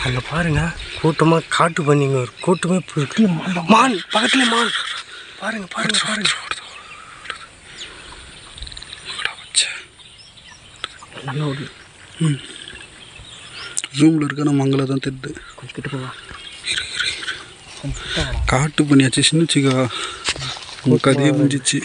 அங்கே பாருங்க கூட்டமாக காட்டு பண்ணிங்க ஒரு கூட்டமே போயிருக்கு. மான் பக்கத்தில் மான் பாருங்க பாருங்க பாருங்க. நல்லா ஓடு. ஜூமில் இருக்க நம்ம அங்கே தான் தெரியுது. கொஞ்சம் கிட்ட போவா. காட்டு பண்ணியாச்சு சின்னுச்சிக்கா உங்கள் கதையே முடிஞ்சிச்சு.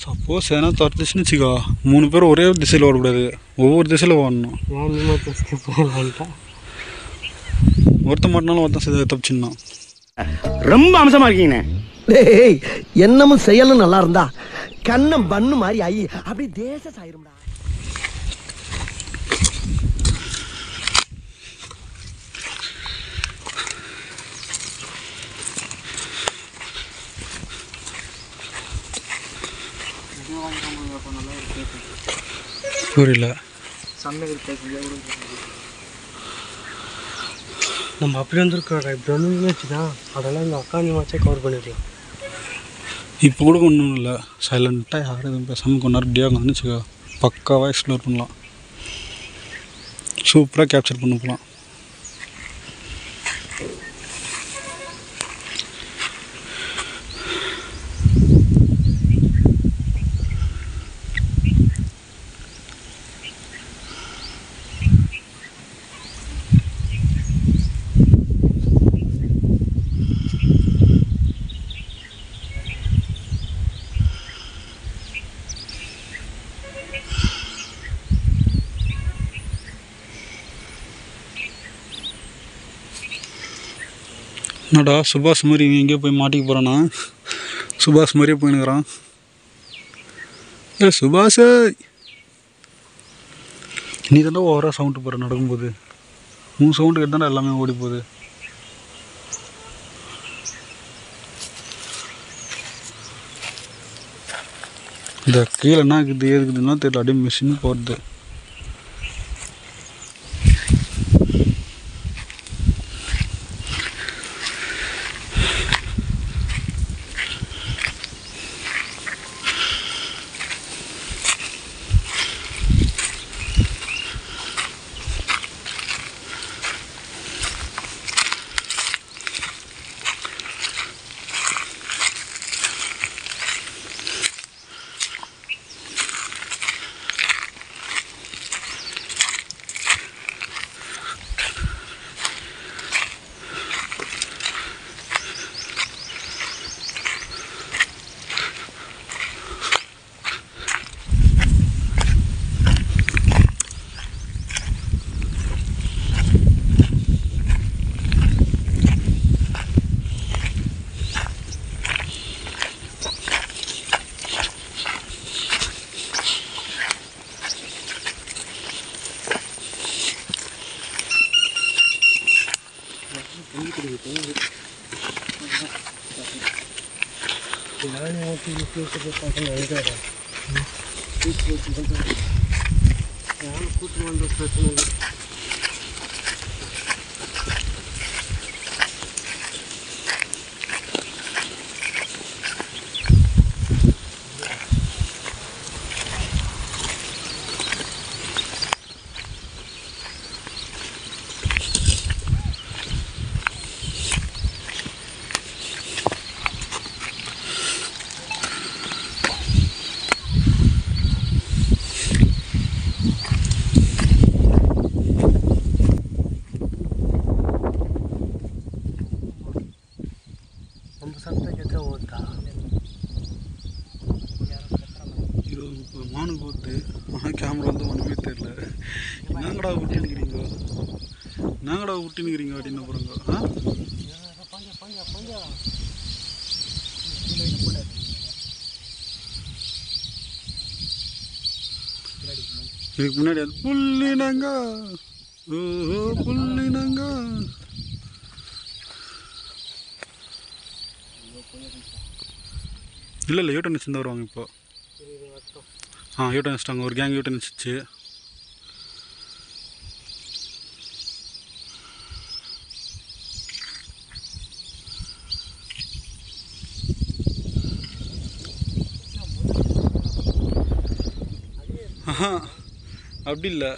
சப்போஸ் ஏன்னா துரத்துச்சுன்னு வச்சுக்கோ 3 பேர் ஒரே திசையில் ஓடக்கூடாது, ஒவ்வொரு திசையில் ஓடணும். ஒருத்தன் மாட்டினாலும் ஒருத்தன் தப்பிச்சுன்னா ரொம்ப அம்சமா இருக்கீங்கண்ணே. என்னமும் செயலும் நல்லா இருந்தா கண்ணம் பண்ணு மாதிரி ஆகி அப்படி தேச சாயிரும்டா. புரியல. நம்ம அப்படி வந்துருக்கோம். இப்படி வந்து வச்சுதான் அதெல்லாம் எங்கள் அக்கா நீ வச்சே கவர் பண்ணிடலாம். இப்போ கூட ஒன்றும் இல்லை, சைலண்ட்டாக யாரும் எதுவும் பேசாமல் கொஞ்ச நேரம் டியாக வந்து வச்சுக்கோ பக்காவாக எக்ஸ்ப்ளோர் பண்ணலாம், சூப்பராக கேப்சர் பண்ண போகலாம். என்னடா சுபாஷ் மாதிரி எங்கேயோ போய் மாட்டிக்க போகிறானா? சுபாஷ் மாதிரியே போயினுக்கிறான். ஏ சுபாஷ், நீ தானே ஓவராக சவுண்டு போகிற நடக்கும்போது. உன் சவுண்டு கேட்டு தானே எல்லாமே ஓடி போகுது. இந்த கீழே என்ன இருக்குது ஏதுக்குதுன்னா தெரியல, அப்படியே மிஷின் போகிறது. கூட்டு வந்து பிரச்சனை இல்லை. மானுக்கு போட்டு கேமரா வந்து ஒன்றுமே தெரியல. நாங்கடா விட்டுனுக்கிறீங்க, நாங்கடா விட்டுனுக்கிறீங்க அப்படின்னு போகிறோங்க. இதுக்கு முன்னாடி அது புள்ளினாங்க, ஓஹோ புள்ளினாங்க. இல்லை யூட்டன் வச்சு தான் வருவாங்க இப்போ. யூட்டன் வச்சுட்டாங்க, ஒரு கேங் யூட்டன் வச்சுச்சு. அப்படி இல்லை,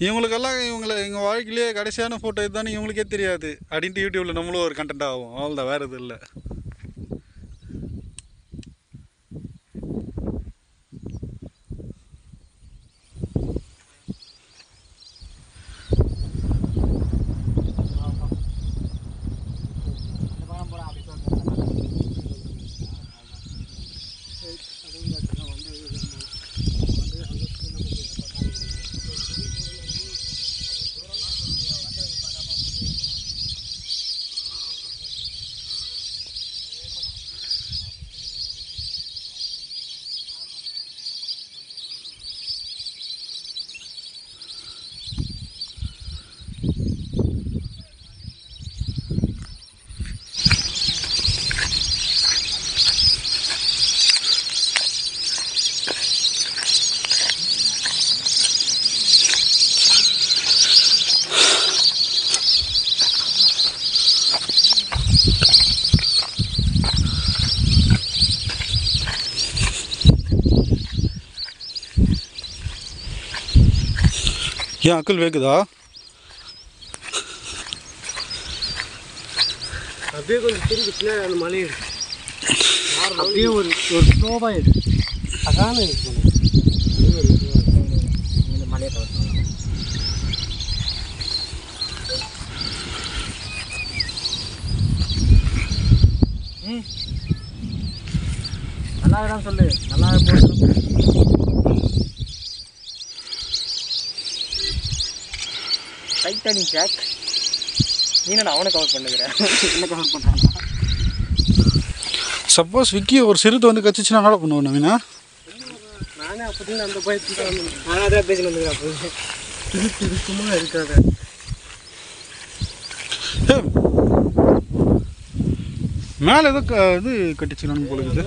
இவங்களுக்கெல்லாம் எங்கள் வாழ்க்கையிலேயே கடைசியான ஃபோட்டோ இதுதானே இவங்களுக்கே தெரியாது அப்படின்ட்டு யூடியூப்பில் நம்மளும் ஒரு கண்டென்ட் ஆகும். அவ்வளோதான், வேறு எதுவும் இல்லை. ஏன் அக்கல் வேக்குதா? அப்படியே கொஞ்சம் திரும்பி பின்னாடி அந்த மலை அப்படியே ஒரு ஸ்லோவாக இருக்கு. அதான இருக்கு இந்த மலையை தவிர்த்து. நல்லா தான் சொல்லு, நல்லா போட்டு டைட்டானிக் ஜாக். நீ நான் அவனை கவர் பண்ணுகிறேன், என்ன கவர் பண்ணுறாங்க? சப்போஸ் விக்கி ஒரு சிறுத்தை வந்து கச்சிச்சுன்னா என்ன பண்ணுவோம் நவீனா? நானே அப்போதைக்கு அந்த பயத்துக்கு வந்து நானே அதான் பேசி வந்துக்கிறேன். அப்போ திருத்தமாக இருக்காத மேலே ஏதோ இது கட்டிச்சுக்கணும் போலுக்குது.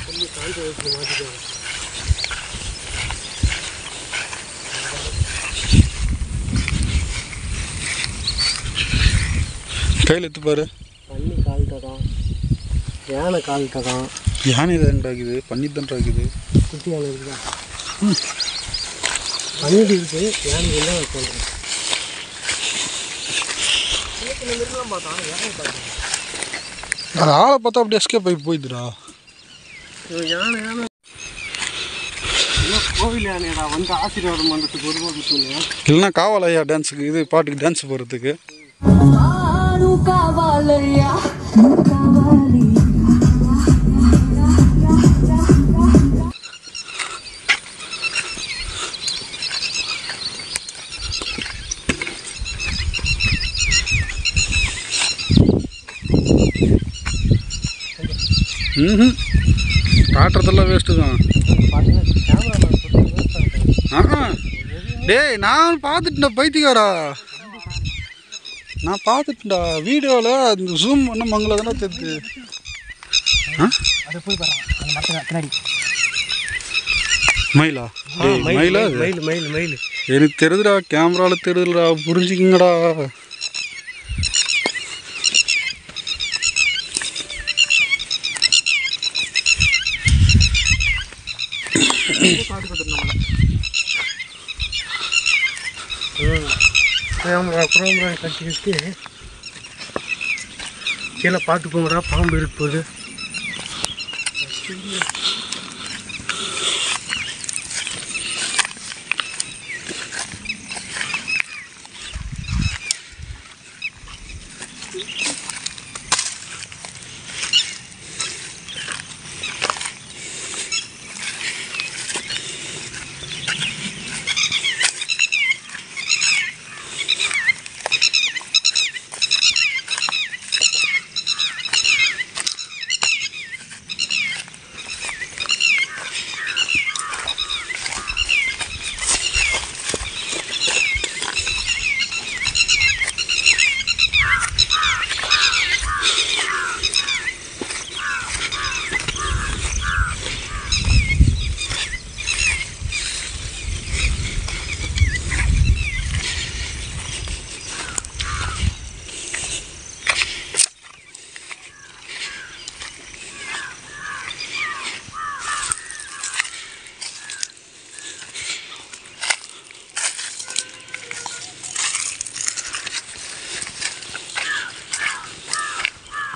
சொல்லி காஞ்சி வயசுல மாற்றிக்காங்க. கையில் எடுத்துப்பாரு. பண்ணி கால்கிட்ட தான், யானை கால்கிட்ட தான். யானை தான்டாக்குது, பண்ணி தான்டாக்குது. குட்டி யானை இருக்குதா? பண்ணிட்டு இருக்கு, யானை என்ன சொல்கிறேன். அது ஆளை பார்த்தா அப்படியே எஸ்கேப் ஆகி போயிடுறா. யானை யானை கோவில் யானைடா வந்து ஆசீர்வாதம் பண்ணுறதுக்கு ஒரு ரூபா சொல்லுவேன். இல்லைன்னா காவலையா டான்ஸுக்கு, இது பாட்டுக்கு டான்ஸ் போகிறதுக்கு. காட்டுறதெல்லாம் வேஸ்ட்டு தான். டேய் நான் பார்த்துட்டேன்டா பைத்தியக்காரா, நான் பார்த்துட்டேன்டா வீடியோவில். அந்த ஜூம் பண்ண மங்கள தானே தெரியுது. மயிலா? மயிலா? மயில் மயில் மயில் எனக்கு தெரியுதுடா, கேமராவில் தெரியுதுடா, புரிஞ்சுக்கிங்கடா. கேமரா கட்டிக்கிட்டு கீழே பார்த்து போங்கடா, பாம்பு இருக்கு போகுது.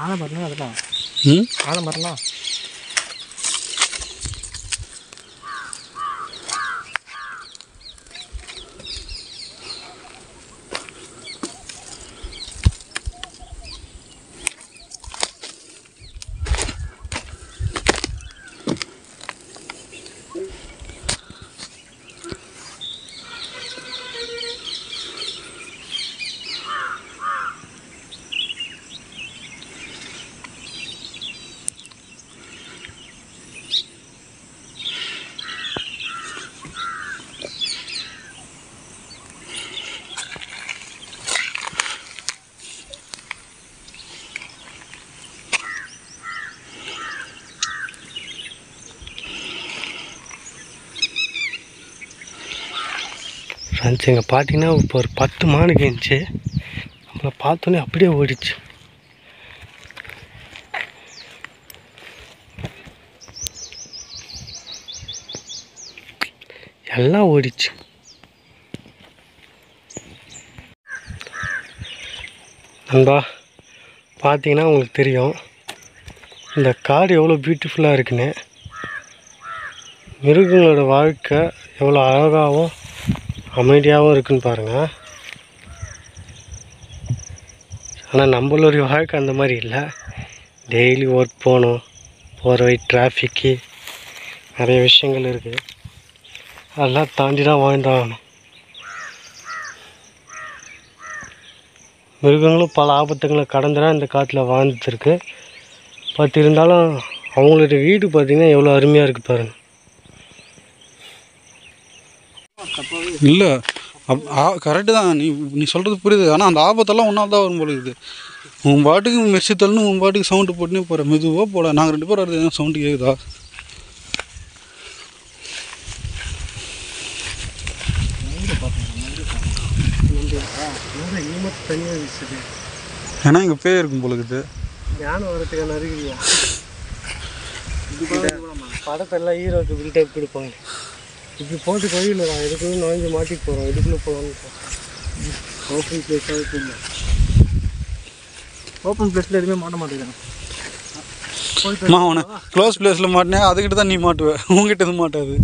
ஆலமரம்னா அதெல்லாம் ஆலமரம்லாம் ஃப்ரெண்ட்ஸ் எங்கள் பார்த்தீங்கன்னா இப்போ ஒரு 10 மானுக்கு இருந்துச்சு. நம்மளை பார்த்தோன்னே அப்படியே ஓடிச்சு. எல்லாம் ஓடிச்சு. நண்பா பார்த்தீங்கன்னா உங்களுக்கு தெரியும் இந்த காடு எவ்வளோ பியூட்டிஃபுல்லாக இருக்குன்னு. மிருகங்களோட வாழ்க்கை எவ்வளோ அழகாகவும் அமைதியாகவும் இருக்குன்னு பாருங்கள். ஆனால் நம்மளுடைய வாழ்க்கை அந்த மாதிரி இல்லை. டெய்லி ஒர்க் போகணும், போகிற வழி டிராஃபிக்கு நிறைய விஷயங்கள் இருக்குது. அதெல்லாம் தாண்டி தான் வாழ்ந்தாகணும். மிருகங்களும் பல ஆபத்துகளை கடந்து தான் இந்த காட்டில் வாழ்ந்துருக்கு. பட் இருந்தாலும் அவங்களுடைய வீடு பார்த்திங்கன்னா எவ்வளோ அருமையாக இருக்குது பாருங்கள். இல்லை கரெக்டு தான், நீ சொல்கிறது புரியுது. ஆனால் அந்த ஆபத்தெல்லாம் ஒன்றா தான் வரும் போல இருக்குது. உன் பாட்டுக்கு மெர்சி தள்ளுன்னு உன் பாட்டுக்கு சவுண்டு போட்டுனே போகிற, மெதுவாக போட. நாங்கள் 2 பேரும் வருது, என்ன சவுண்டு கேட்குதா? ஏன்னா இங்கே பேய் இருக்கும் போல இருக்குது. ஞானம் வரத்துக்கான அறிகுறியா? படத்தெல்லாம் ஹீரோக்கு பில்டப் கொடுப்பாங்க. இப்படி போட்டு கோயில் தான் இதுக்குள்ளே நுழைஞ்சு மாட்டிட்டு போகிறோம். இதுக்குள்ளே போகலான்னு ஓப்பன் பிளேஸாகவே போடலாம். ஓப்பன் பிளேஸில் எதுவுமே மாட்ட மாட்டேங்கிறாங்க. அவனை க்ளோஸ் பிளேஸில் மாட்டினேன், அதுக்கிட்ட தான் நீ மாட்டுவேன், உங்ககிட்ட எதுவும் மாட்டாது.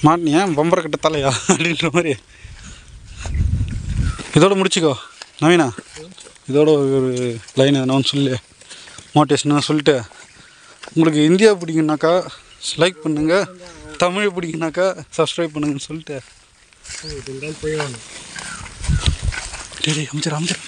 மாட்டினியா பம்பரை கட்ட தலையா அப்படின்ற மாதிரி. இதோட முடிச்சுக்கோ நவீனா. இதோட ஒரு லைன் எதனா சொல்லு, மோட்டிவேஷனாக சொல்லிட்டு. உங்களுக்கு இந்தியா பிடிக்குன்னாக்கா லைக் பண்ணுங்கள், தமிழ் பிடிக்குனாக்கா சப்ஸ்கிரைப் பண்ணுங்கன்னு சொல்லிட்டு போய் அமைச்சர்